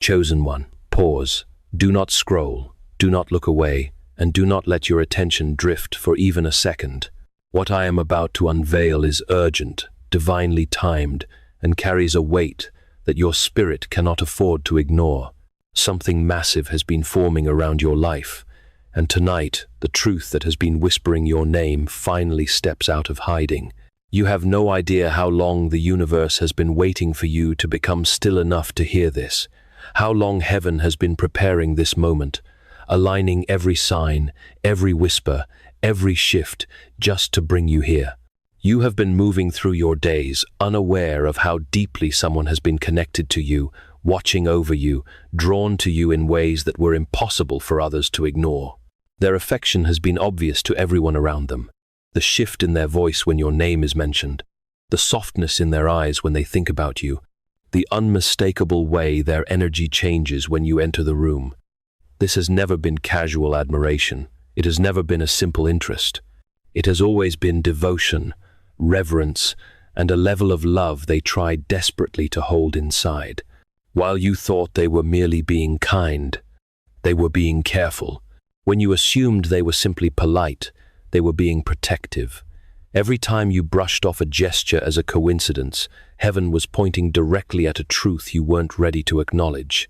Chosen one, pause. Do not scroll, do not look away, and do not let your attention drift for even a second. What I am about to unveil is urgent, divinely timed, and carries a weight that your spirit cannot afford to ignore. Something massive has been forming around your life, and tonight, the truth that has been whispering your name finally steps out of hiding. You have no idea how long the universe has been waiting for you to become still enough to hear this, how long heaven has been preparing this moment, aligning every sign, every whisper, every shift, just to bring you here. You have been moving through your days, unaware of how deeply someone has been connected to you, watching over you, drawn to you in ways that were impossible for others to ignore. Their affection has been obvious to everyone around them. The shift in their voice when your name is mentioned, the softness in their eyes when they think about you, the unmistakable way their energy changes when you enter the room. This has never been casual admiration. It has never been a simple interest. It has always been devotion, reverence, and a level of love they tried desperately to hold inside. While you thought they were merely being kind, they were being careful. When you assumed they were simply polite, they were being protective. Every time you brushed off a gesture as a coincidence, heaven was pointing directly at a truth you weren't ready to acknowledge.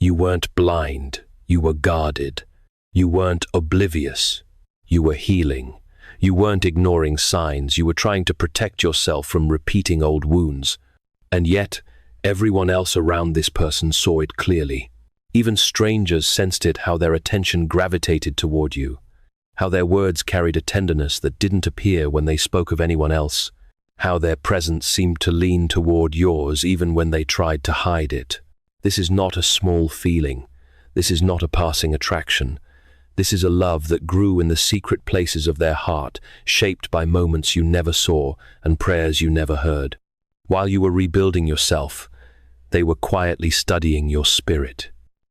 You weren't blind, you were guarded. You weren't oblivious, you were healing. You weren't ignoring signs, you were trying to protect yourself from repeating old wounds. And yet, everyone else around this person saw it clearly. Even strangers sensed it, how their attention gravitated toward you, how their words carried a tenderness that didn't appear when they spoke of anyone else, how their presence seemed to lean toward yours even when they tried to hide it. This is not a small feeling. This is not a passing attraction. This is a love that grew in the secret places of their heart, shaped by moments you never saw and prayers you never heard. While you were rebuilding yourself, they were quietly studying your spirit.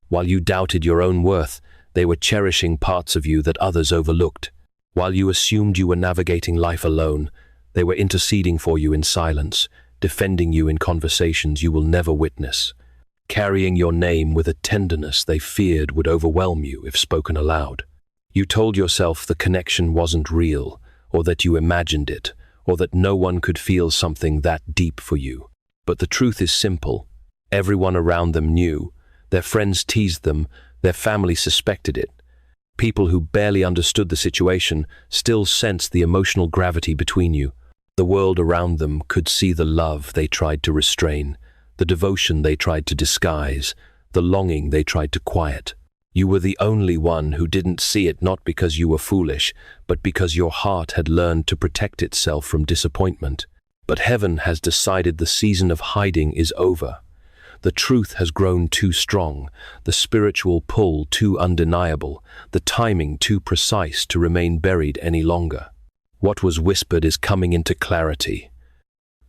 While you doubted your own worth, they were cherishing parts of you that others overlooked. While you assumed you were navigating life alone, they were interceding for you in silence, defending you in conversations you will never witness, carrying your name with a tenderness they feared would overwhelm you if spoken aloud. You told yourself the connection wasn't real, or that you imagined it, or that no one could feel something that deep for you. But the truth is simple. Everyone around them knew. Their friends teased them, their family suspected it. People who barely understood the situation still sensed the emotional gravity between you. The world around them could see the love they tried to restrain, the devotion they tried to disguise, the longing they tried to quiet. You were the only one who didn't see it, not because you were foolish, but because your heart had learned to protect itself from disappointment. But heaven has decided the season of hiding is over. The truth has grown too strong, the spiritual pull too undeniable, the timing too precise to remain buried any longer. What was whispered is coming into clarity.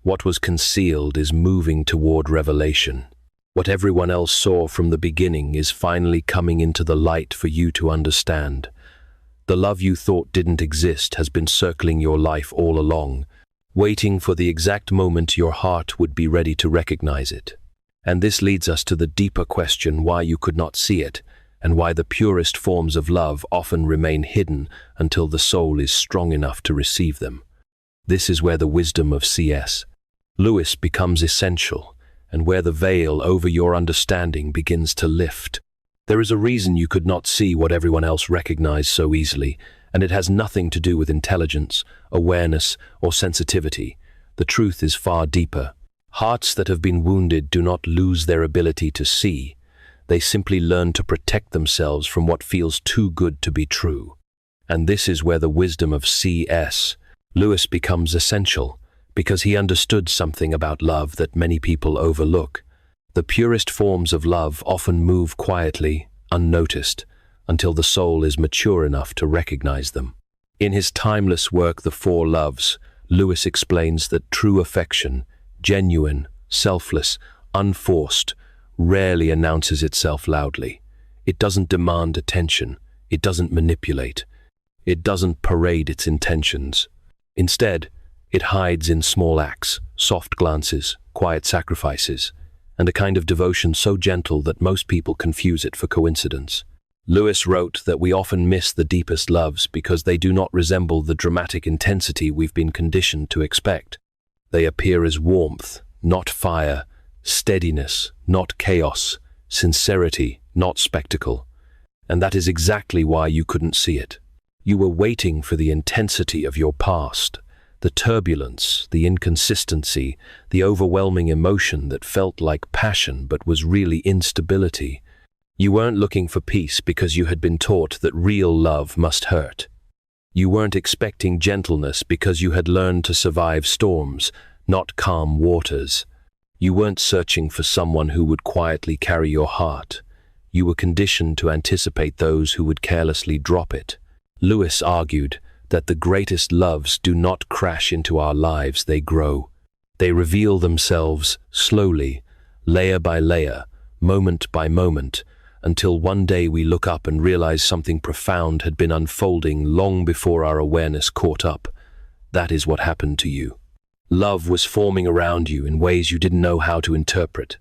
What was concealed is moving toward revelation. What everyone else saw from the beginning is finally coming into the light for you to understand. The love you thought didn't exist has been circling your life all along, waiting for the exact moment your heart would be ready to recognize it. And this leads us to the deeper question why you could not see it, and why the purest forms of love often remain hidden until the soul is strong enough to receive them. This is where the wisdom of C.S. Lewis becomes essential, and where the veil over your understanding begins to lift. There is a reason you could not see what everyone else recognized so easily, and it has nothing to do with intelligence, awareness, or sensitivity. The truth is far deeper. Hearts that have been wounded do not lose their ability to see. They simply learn to protect themselves from what feels too good to be true. And this is where the wisdom of C.S. Lewis becomes essential, because he understood something about love that many people overlook. The purest forms of love often move quietly, unnoticed, until the soul is mature enough to recognize them. In his timeless work, The Four Loves, Lewis explains that true affection, genuine, selfless, unforced, rarely announces itself loudly. It doesn't demand attention. It doesn't manipulate. It doesn't parade its intentions. Instead, it hides in small acts, soft glances, quiet sacrifices. and a kind of devotion so gentle that most people confuse it for coincidence. Lewis wrote that we often miss the deepest loves because they do not resemble the dramatic intensity we've been conditioned to expect. They appear as warmth, not fire, steadiness, not chaos, sincerity, not spectacle. And that is exactly why you couldn't see it. You were waiting for the intensity of your past, the turbulence, the inconsistency, the overwhelming emotion that felt like passion but was really instability. You weren't looking for peace because you had been taught that real love must hurt. You weren't expecting gentleness because you had learned to survive storms, not calm waters. You weren't searching for someone who would quietly carry your heart. You were conditioned to anticipate those who would carelessly drop it. Lewis argued that the greatest loves do not crash into our lives, they grow. They reveal themselves slowly, layer by layer, moment by moment, until one day we look up and realize something profound had been unfolding long before our awareness caught up. That is what happened to you. Love was forming around you in ways you didn't know how to interpret.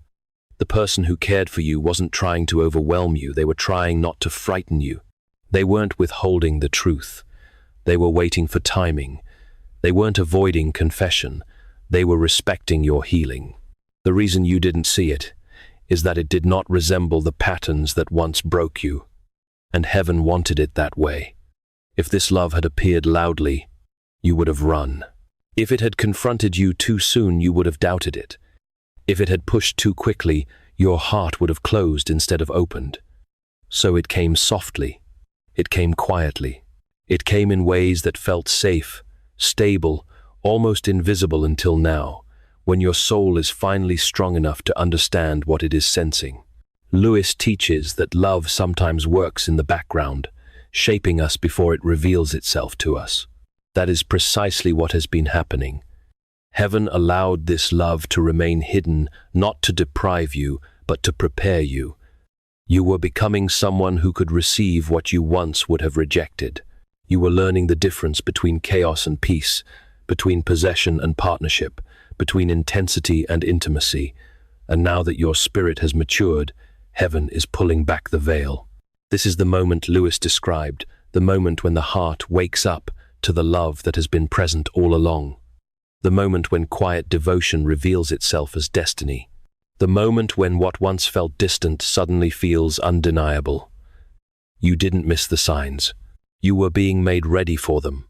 The person who cared for you wasn't trying to overwhelm you, they were trying not to frighten you. They weren't withholding the truth. They were waiting for timing. They weren't avoiding confession. They were respecting your healing. The reason you didn't see it is that it did not resemble the patterns that once broke you, and heaven wanted it that way. If this love had appeared loudly, you would have run. If it had confronted you too soon, you would have doubted it. If it had pushed too quickly, your heart would have closed instead of opened. So it came softly. It came quietly. It came in ways that felt safe, stable, almost invisible until now, when your soul is finally strong enough to understand what it is sensing. Lewis teaches that love sometimes works in the background, shaping us before it reveals itself to us. That is precisely what has been happening. Heaven allowed this love to remain hidden, not to deprive you, but to prepare you. You were becoming someone who could receive what you once would have rejected. You were learning the difference between chaos and peace, between possession and partnership, between intensity and intimacy. And now that your spirit has matured, heaven is pulling back the veil. This is the moment Lewis described, the moment when the heart wakes up to the love that has been present all along. The moment when quiet devotion reveals itself as destiny. The moment when what once felt distant suddenly feels undeniable. You didn't miss the signs. You were being made ready for them.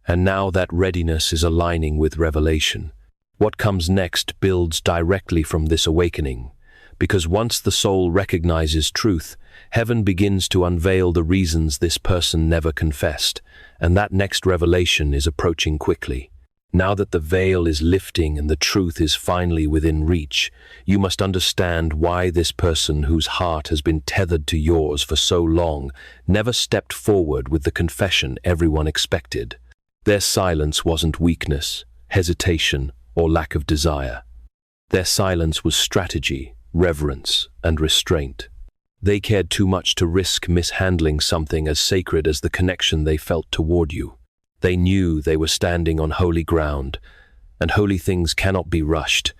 And now that readiness is aligning with revelation. What comes next builds directly from this awakening, because once the soul recognizes truth, heaven begins to unveil the reasons this person never confessed, and that next revelation is approaching quickly. Now that the veil is lifting and the truth is finally within reach, you must understand why this person whose heart has been tethered to yours for so long never stepped forward with the confession everyone expected. Their silence wasn't weakness, hesitation, or lack of desire. Their silence was strategy, reverence, and restraint. They cared too much to risk mishandling something as sacred as the connection they felt toward you. They knew they were standing on holy ground, and holy things cannot be rushed.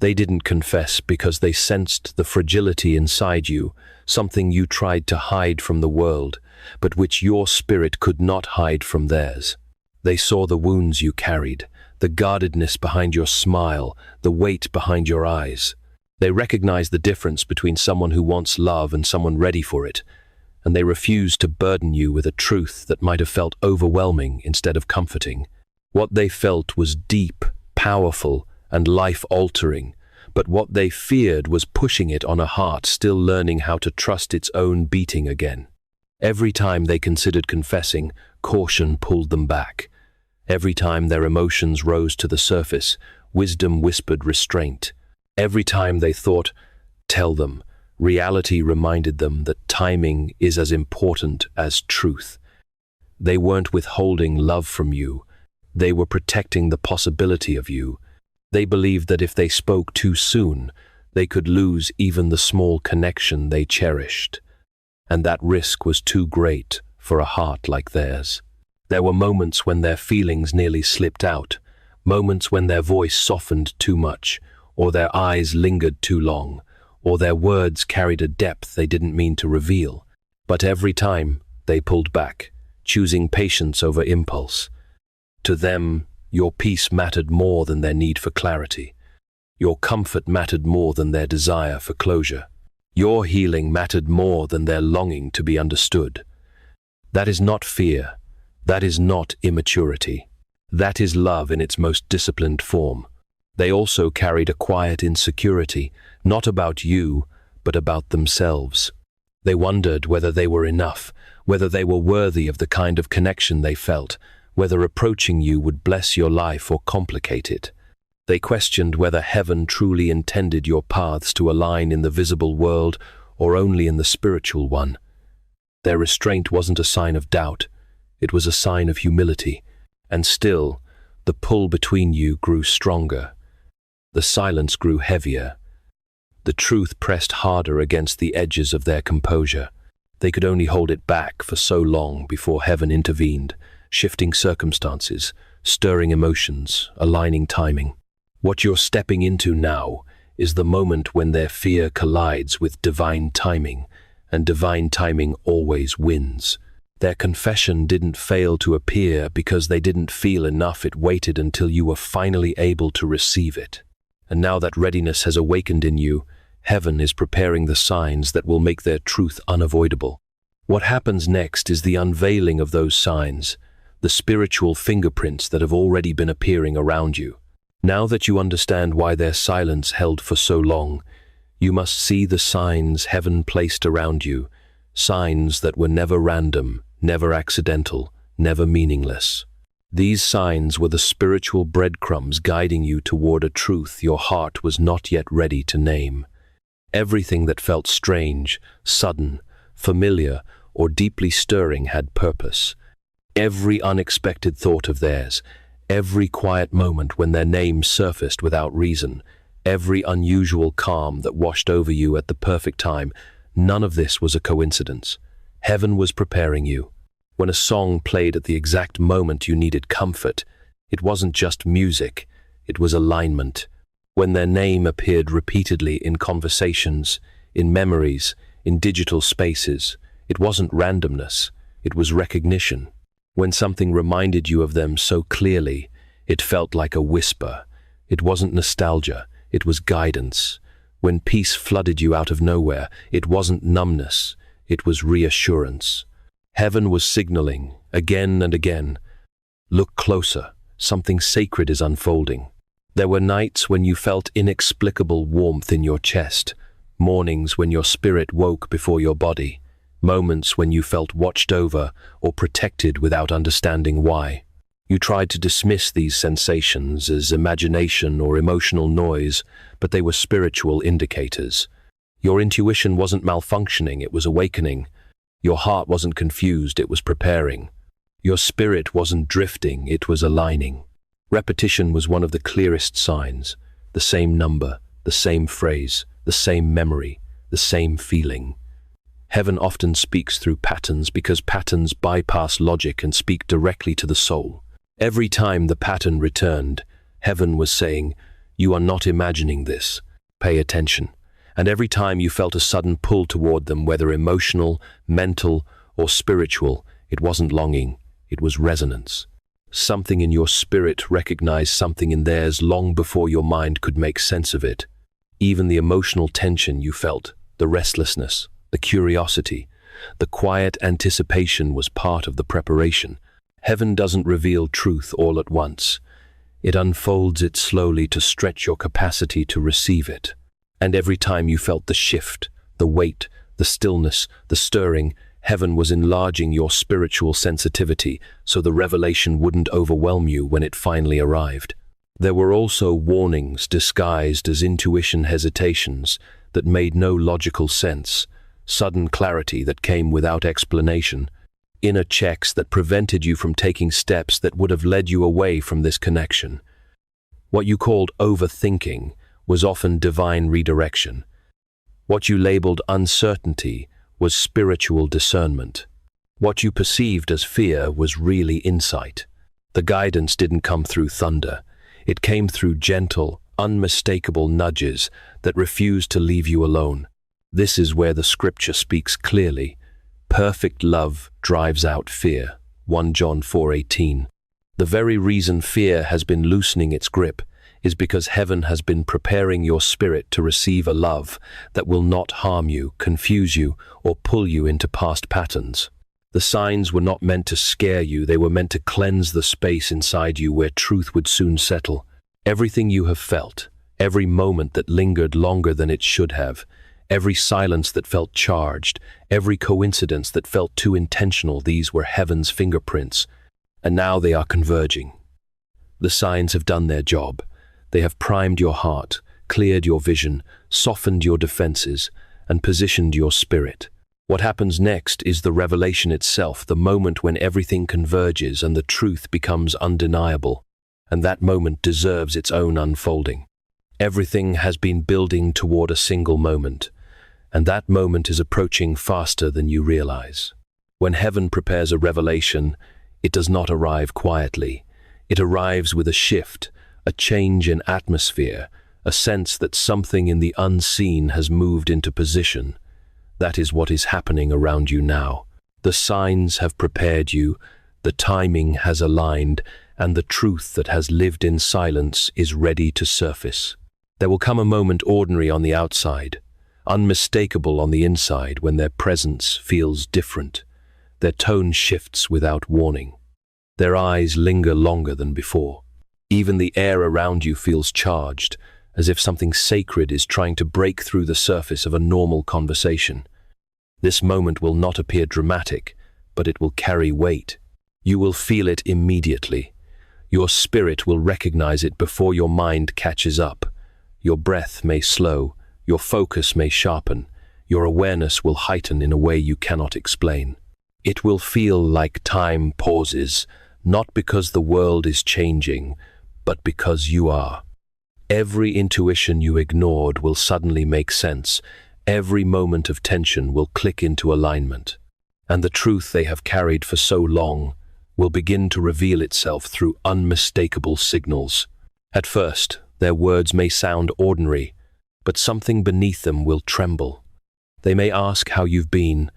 They didn't confess because they sensed the fragility inside you, something you tried to hide from the world, but which your spirit could not hide from theirs. They saw the wounds you carried, the guardedness behind your smile, the weight behind your eyes. They recognized the difference between someone who wants love and someone ready for it, and they refused to burden you with a truth that might have felt overwhelming instead of comforting. What they felt was deep, powerful, and life-altering, but what they feared was pushing it on a heart still learning how to trust its own beating again. Every time they considered confessing, caution pulled them back. Every time their emotions rose to the surface, wisdom whispered restraint. Every time they thought, "Tell them," reality reminded them that timing is as important as truth. They weren't withholding love from you. They were protecting the possibility of you. They believed that if they spoke too soon, they could lose even the small connection they cherished. And that risk was too great for a heart like theirs. There were moments when their feelings nearly slipped out, moments when their voice softened too much, or their eyes lingered too long, or their words carried a depth they didn't mean to reveal. But every time, they pulled back, choosing patience over impulse. To them, your peace mattered more than their need for clarity. Your comfort mattered more than their desire for closure. Your healing mattered more than their longing to be understood. That is not fear. That is not immaturity. That is love in its most disciplined form. They also carried a quiet insecurity, not about you, but about themselves. They wondered whether they were enough, whether they were worthy of the kind of connection they felt, whether approaching you would bless your life or complicate it. They questioned whether heaven truly intended your paths to align in the visible world or only in the spiritual one. Their restraint wasn't a sign of doubt, it was a sign of humility, and still, the pull between you grew stronger. The silence grew heavier. The truth pressed harder against the edges of their composure. They could only hold it back for so long before heaven intervened, shifting circumstances, stirring emotions, aligning timing. What you're stepping into now is the moment when their fear collides with divine timing, and divine timing always wins. Their confession didn't fail to appear because they didn't feel enough. It waited until you were finally able to receive it. And now that readiness has awakened in you, heaven is preparing the signs that will make their truth unavoidable. What happens next is the unveiling of those signs, the spiritual fingerprints that have already been appearing around you. Now that you understand why their silence held for so long, you must see the signs heaven placed around you, signs that were never random, never accidental, never meaningless. These signs were the spiritual breadcrumbs guiding you toward a truth your heart was not yet ready to name. Everything that felt strange, sudden, familiar, or deeply stirring had purpose. Every unexpected thought of theirs, every quiet moment when their name surfaced without reason, every unusual calm that washed over you at the perfect time, none of this was a coincidence. Heaven was preparing you. When a song played at the exact moment you needed comfort, it wasn't just music, it was alignment. When their name appeared repeatedly in conversations, in memories, in digital spaces, it wasn't randomness, it was recognition. When something reminded you of them so clearly, it felt like a whisper. It wasn't nostalgia, it was guidance. When peace flooded you out of nowhere, it wasn't numbness, it was reassurance. Heaven was signaling, again and again, look closer, something sacred is unfolding. There were nights when you felt inexplicable warmth in your chest, mornings when your spirit woke before your body, moments when you felt watched over or protected without understanding why. You tried to dismiss these sensations as imagination or emotional noise, but they were spiritual indicators. Your intuition wasn't malfunctioning, it was awakening. Your heart wasn't confused, it was preparing. Your spirit wasn't drifting, it was aligning. Repetition was one of the clearest signs. The same number, the same phrase, the same memory, the same feeling. Heaven often speaks through patterns because patterns bypass logic and speak directly to the soul. Every time the pattern returned, heaven was saying, "You are not imagining this. Pay attention." And every time you felt a sudden pull toward them, whether emotional, mental, or spiritual, it wasn't longing, it was resonance. Something in your spirit recognized something in theirs long before your mind could make sense of it. Even the emotional tension you felt, the restlessness, the curiosity, the quiet anticipation was part of the preparation. Heaven doesn't reveal truth all at once. It unfolds it slowly to stretch your capacity to receive it. And every time you felt the shift, the weight, the stillness, the stirring, heaven was enlarging your spiritual sensitivity so the revelation wouldn't overwhelm you when it finally arrived. There were also warnings disguised as intuition hesitations that made no logical sense, sudden clarity that came without explanation, inner checks that prevented you from taking steps that would have led you away from this connection. What you called overthinking was often divine redirection. What you labeled uncertainty was spiritual discernment. What you perceived as fear was really insight. The guidance didn't come through thunder. It came through gentle, unmistakable nudges that refuse to leave you alone. This is where the scripture speaks clearly. Perfect love drives out fear. 1 John 4:18. The very reason fear has been loosening its grip is because heaven has been preparing your spirit to receive a love that will not harm you, confuse you, or pull you into past patterns. The signs were not meant to scare you, they were meant to cleanse the space inside you where truth would soon settle. Everything you have felt, every moment that lingered longer than it should have, every silence that felt charged, every coincidence that felt too intentional, these were heaven's fingerprints, and now they are converging. The signs have done their job. They have primed your heart, cleared your vision, softened your defenses, and positioned your spirit. What happens next is the revelation itself, the moment when everything converges and the truth becomes undeniable, and that moment deserves its own unfolding. Everything has been building toward a single moment, and that moment is approaching faster than you realize. When heaven prepares a revelation, it does not arrive quietly. It arrives with a shift, a change in atmosphere, a sense that something in the unseen has moved into position. That is what is happening around you now. The signs have prepared you, the timing has aligned, and the truth that has lived in silence is ready to surface. There will come a moment ordinary on the outside, unmistakable on the inside, when their presence feels different. Their tone shifts without warning. Their eyes linger longer than before. Even the air around you feels charged, as if something sacred is trying to break through the surface of a normal conversation. This moment will not appear dramatic, but it will carry weight. You will feel it immediately. Your spirit will recognize it before your mind catches up. Your breath may slow, your focus may sharpen, your awareness will heighten in a way you cannot explain. It will feel like time pauses, not because the world is changing, but because you are. Every intuition you ignored will suddenly make sense. Every moment of tension will click into alignment. And the truth they have carried for so long will begin to reveal itself through unmistakable signals. At first, their words may sound ordinary, but something beneath them will tremble. They may ask how you've been,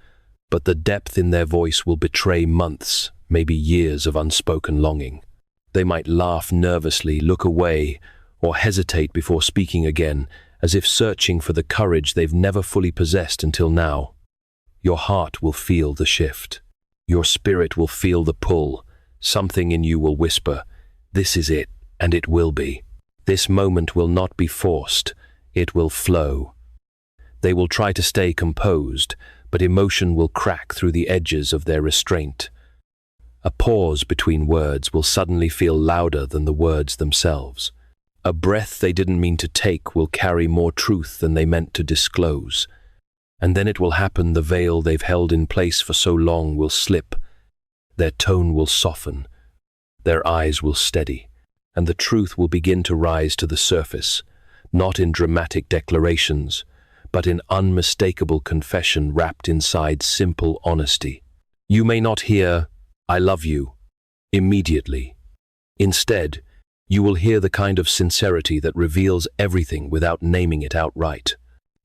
but the depth in their voice will betray months, maybe years of unspoken longing. They might laugh nervously, look away, or hesitate before speaking again, as if searching for the courage they've never fully possessed until now. Your heart will feel the shift. Your spirit will feel the pull. Something in you will whisper, "This is it, and it will be." This moment will not be forced, it will flow. They will try to stay composed, but emotion will crack through the edges of their restraint. A pause between words will suddenly feel louder than the words themselves. A breath they didn't mean to take will carry more truth than they meant to disclose. And then it will happen, the veil they've held in place for so long will slip. Their tone will soften. Their eyes will steady. And the truth will begin to rise to the surface, not in dramatic declarations, but in unmistakable confession wrapped inside simple honesty. You may not hear, "I love you," immediately. Instead, you will hear the kind of sincerity that reveals everything without naming it outright.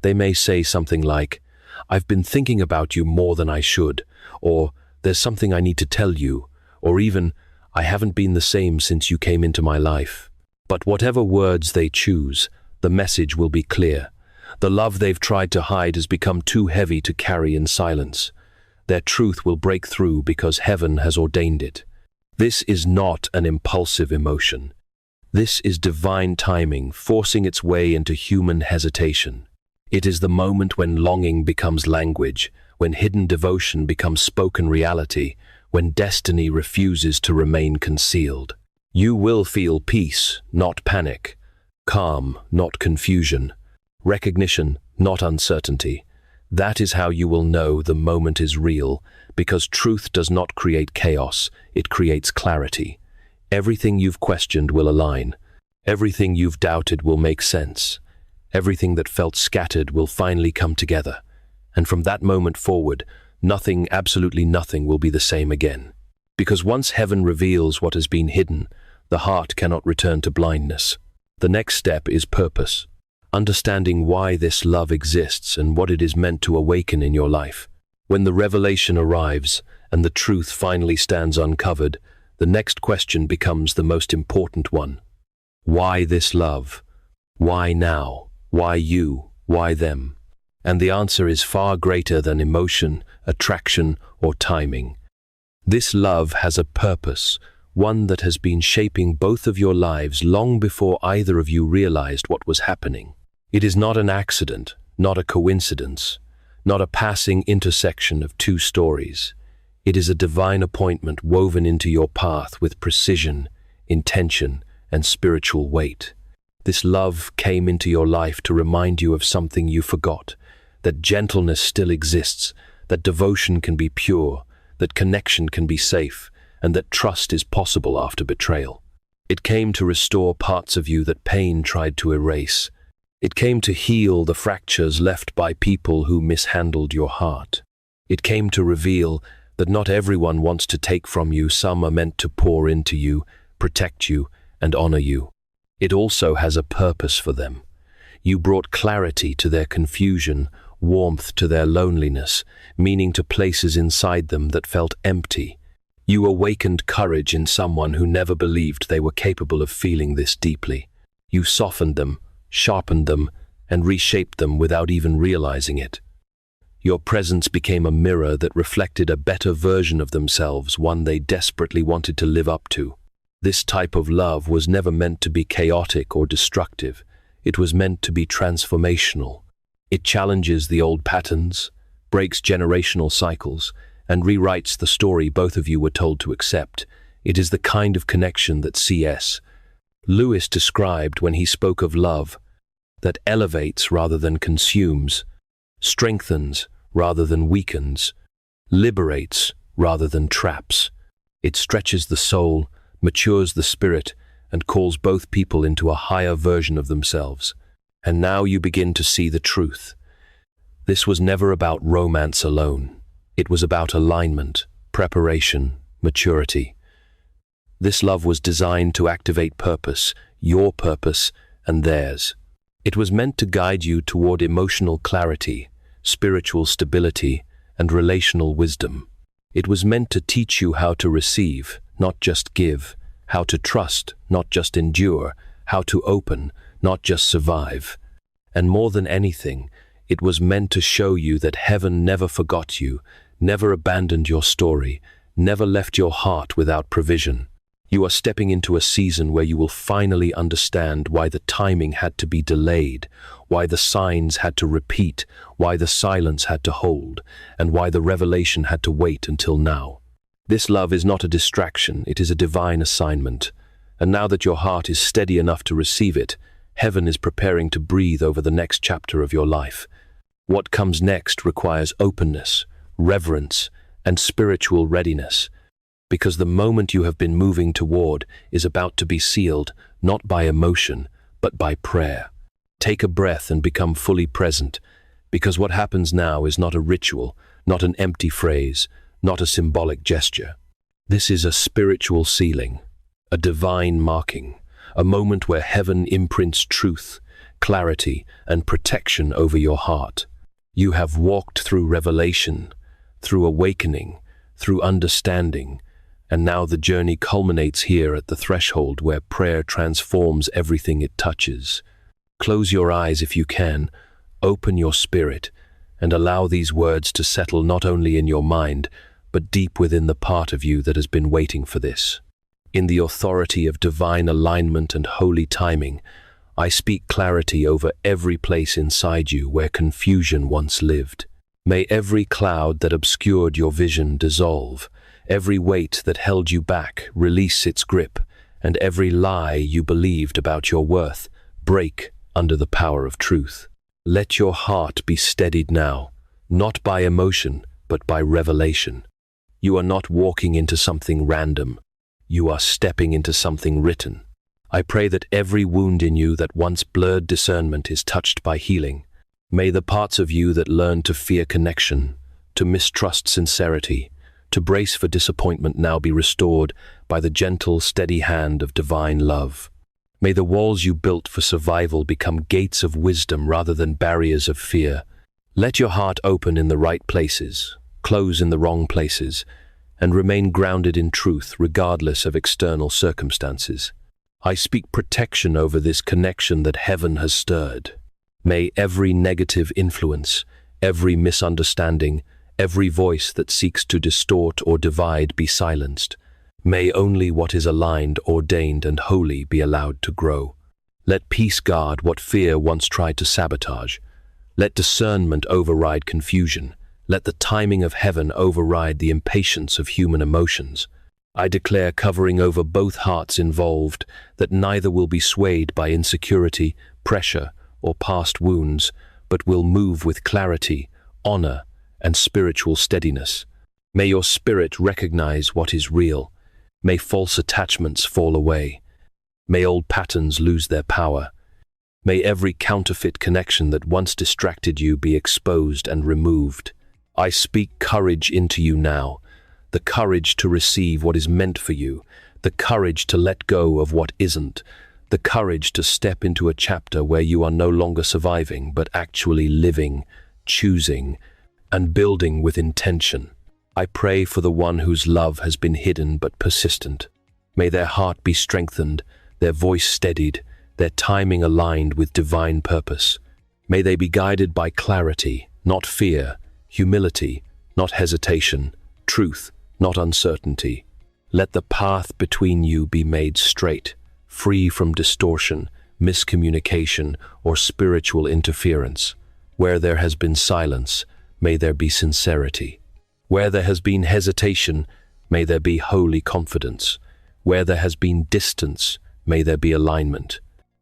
They may say something like, "I've been thinking about you more than I should," or "There's something I need to tell you," or even, "I haven't been the same since you came into my life." But whatever words they choose, the message will be clear. The love they've tried to hide has become too heavy to carry in silence. Their truth will break through because heaven has ordained it. This is not an impulsive emotion. This is divine timing forcing its way into human hesitation. It is the moment when longing becomes language, when hidden devotion becomes spoken reality, when destiny refuses to remain concealed. You will feel peace, not panic, calm, not confusion, recognition, not uncertainty. That is how you will know the moment is real, because truth does not create chaos, it creates clarity. Everything you've questioned will align. Everything you've doubted will make sense. Everything that felt scattered will finally come together. And from that moment forward, nothing, absolutely nothing, will be the same again. Because once heaven reveals what has been hidden, the heart cannot return to blindness. The next step is purpose, understanding why this love exists and what it is meant to awaken in your life. When the revelation arrives and the truth finally stands uncovered, the next question becomes the most important one. Why this love? Why now? Why you? Why them? And the answer is far greater than emotion, attraction, or timing. This love has a purpose, one that has been shaping both of your lives long before either of you realized what was happening. It is not an accident, not a coincidence, not a passing intersection of two stories. It is a divine appointment woven into your path with precision, intention, and spiritual weight. This love came into your life to remind you of something you forgot, that gentleness still exists, that devotion can be pure, that connection can be safe, and that trust is possible after betrayal. It came to restore parts of you that pain tried to erase. It came to heal the fractures left by people who mishandled your heart. It came to reveal that not everyone wants to take from you. Some are meant to pour into you, protect you, and honor you. It also has a purpose for them. You brought clarity to their confusion, warmth to their loneliness, meaning to places inside them that felt empty. You awakened courage in someone who never believed they were capable of feeling this deeply. You softened them, sharpened them, and reshaped them without even realizing it. Your presence became a mirror that reflected a better version of themselves, one they desperately wanted to live up to. This type of love was never meant to be chaotic or destructive. It was meant to be transformational. It challenges the old patterns, breaks generational cycles, and rewrites the story both of you were told to accept. It is the kind of connection that C.S. Lewis described when he spoke of love, that elevates rather than consumes, strengthens rather than weakens, liberates rather than traps. It stretches the soul, matures the spirit, and calls both people into a higher version of themselves. And now you begin to see the truth. This was never about romance alone. It was about alignment, preparation, maturity. This love was designed to activate purpose, your purpose and theirs. It was meant to guide you toward emotional clarity, spiritual stability, and relational wisdom. It was meant to teach you how to receive, not just give, how to trust, not just endure, how to open, not just survive. And more than anything, it was meant to show you that heaven never forgot you, never abandoned your story, never left your heart without provision. You are stepping into a season where you will finally understand why the timing had to be delayed, why the signs had to repeat, why the silence had to hold, and why the revelation had to wait until now. This love is not a distraction, it is a divine assignment. And now that your heart is steady enough to receive it, heaven is preparing to breathe over the next chapter of your life. What comes next requires openness, reverence, and spiritual readiness, because the moment you have been moving toward is about to be sealed, not by emotion, but by prayer. Take a breath and become fully present, because what happens now is not a ritual, not an empty phrase, not a symbolic gesture. This is a spiritual sealing, a divine marking, a moment where heaven imprints truth, clarity, and protection over your heart. You have walked through revelation, through awakening, through understanding, and now the journey culminates here at the threshold where prayer transforms everything it touches. Close your eyes if you can, open your spirit, and allow these words to settle not only in your mind, but deep within the part of you that has been waiting for this. In the authority of divine alignment and holy timing, I speak clarity over every place inside you where confusion once lived. May every cloud that obscured your vision dissolve, every weight that held you back release its grip, and every lie you believed about your worth break under the power of truth. Let your heart be steadied now, not by emotion, but by revelation. You are not walking into something random. You are stepping into something written. I pray that every wound in you that once blurred discernment is touched by healing. May the parts of you that learned to fear connection, to mistrust sincerity, to brace for disappointment now be restored by the gentle, steady hand of divine love. May the walls you built for survival become gates of wisdom rather than barriers of fear. Let your heart open in the right places, close in the wrong places, and remain grounded in truth regardless of external circumstances. I speak protection over this connection that heaven has stirred. May every negative influence, every misunderstanding, every voice that seeks to distort or divide be silenced. May only what is aligned, ordained, and holy be allowed to grow. Let peace guard what fear once tried to sabotage. Let discernment override confusion. Let the timing of heaven override the impatience of human emotions. I declare covering over both hearts involved that neither will be swayed by insecurity, pressure, or past wounds, but will move with clarity, honor, and spiritual steadiness. May your spirit recognize what is real. May false attachments fall away. May old patterns lose their power. May every counterfeit connection that once distracted you be exposed and removed. I speak courage into you now, the courage to receive what is meant for you, the courage to let go of what isn't, the courage to step into a chapter where you are no longer surviving, but actually living, choosing, and building with intention. I pray for the one whose love has been hidden but persistent. May their heart be strengthened, their voice steadied, their timing aligned with divine purpose. May they be guided by clarity, not fear, humility, not hesitation, truth, not uncertainty. Let the path between you be made straight, free from distortion, miscommunication, or spiritual interference. Where there has been silence, may there be sincerity. Where there has been hesitation, may there be holy confidence. Where there has been distance, may there be alignment.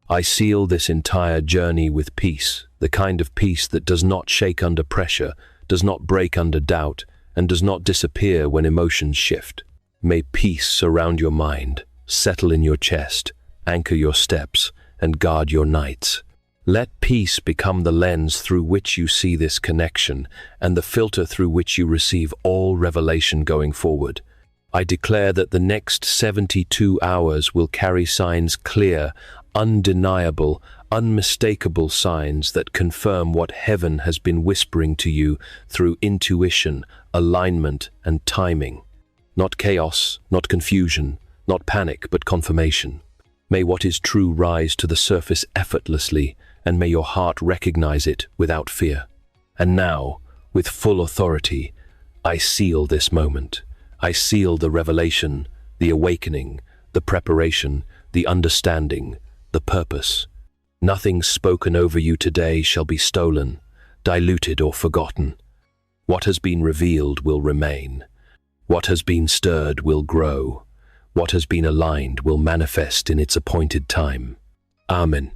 I seal this entire journey with peace, the kind of peace that does not shake under pressure, does not break under doubt, and does not disappear when emotions shift. May peace surround your mind, settle in your chest, anchor your steps, and guard your nights. Let peace become the lens through which you see this connection and the filter through which you receive all revelation going forward. I declare that the next 72 hours will carry signs clear, undeniable, unmistakable signs that confirm what heaven has been whispering to you through intuition, alignment, and timing. Not chaos, not confusion, not panic, but confirmation. May what is true rise to the surface effortlessly, and may your heart recognize it without fear. And now, with full authority, I seal this moment. I seal the revelation, the awakening, the preparation, the understanding, the purpose. Nothing spoken over you today shall be stolen, diluted, or forgotten. What has been revealed will remain. What has been stirred will grow. What has been aligned will manifest in its appointed time. Amen.